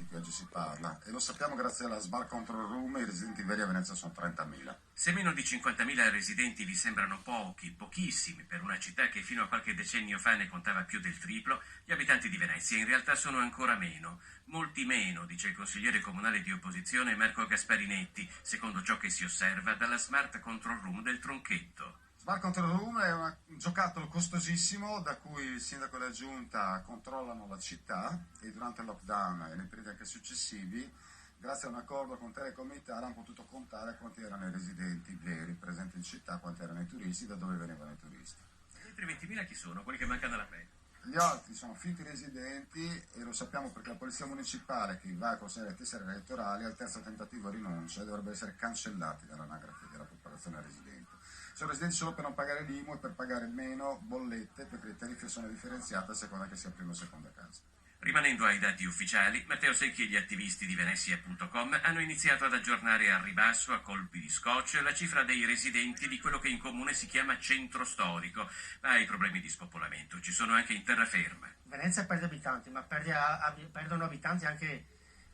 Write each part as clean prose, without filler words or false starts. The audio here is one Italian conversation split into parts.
di cui oggi si parla, e lo sappiamo grazie alla Sbar Control Room. I residenti veri a Venezia sono 30.000. Se meno di 50.000 residenti vi sembrano pochi, pochissimi, per una città che fino a qualche decennio fa ne contava più del triplo, gli abitanti di Venezia in realtà sono ancora meno. Molti meno, dice il consigliere comunale di opposizione Marco Gasparinetti, secondo ciò che si osserva dalla Smart Control Room del Tronchetto. Smart Control Room è un giocattolo costosissimo da cui il sindaco e la giunta controllano la città, e durante il lockdown e nei periodi anche successivi, grazie a un accordo con Telecom Italia, hanno potuto contare quanti erano i residenti veri presenti in città, quanti erano i turisti, da dove venivano i turisti. Gli altri 20.000 chi sono? Quelli che mancano alla festa? Gli altri sono finti residenti, e lo sappiamo perché la polizia municipale, che va a consegnare le tessere elettorali, al terzo tentativo rinuncia e dovrebbe essere cancellati dall'anagrafe della popolazione residente. Sono residenti solo per non pagare l'IMU e per pagare meno bollette, perché le tariffe sono differenziate a seconda che sia prima o seconda casa. Rimanendo ai dati ufficiali, Matteo Secchi e gli attivisti di Venezia.com hanno iniziato ad aggiornare al ribasso, a colpi di scotch, la cifra dei residenti di quello che in comune si chiama centro storico, ma i problemi di spopolamento ci sono anche in terraferma. Venezia perde abitanti, ma perdono abitanti anche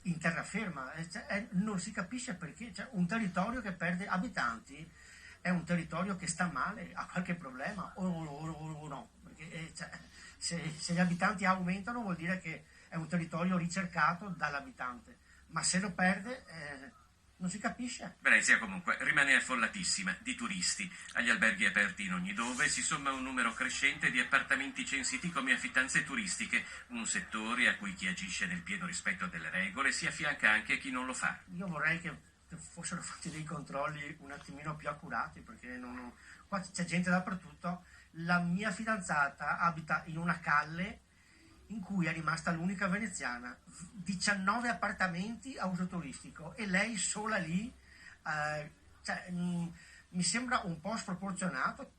in terraferma. Non si capisce perché. Un territorio che perde abitanti è un territorio che sta male, ha qualche problema o no, perché se gli abitanti aumentano vuol dire che è un territorio ricercato dall'abitante, ma se lo perde non si capisce. Venezia comunque rimane affollatissima di turisti. Agli alberghi aperti in ogni dove si somma un numero crescente di appartamenti censiti come affittanze turistiche, un settore a cui chi agisce nel pieno rispetto delle regole si affianca anche chi non lo fa. Io vorrei che fossero fatti dei controlli un attimino più accurati, perché qua c'è gente dappertutto. La mia fidanzata abita in una calle in cui è rimasta l'unica veneziana, 19 appartamenti a uso turistico, e lei sola lì, mi sembra un po' sproporzionato.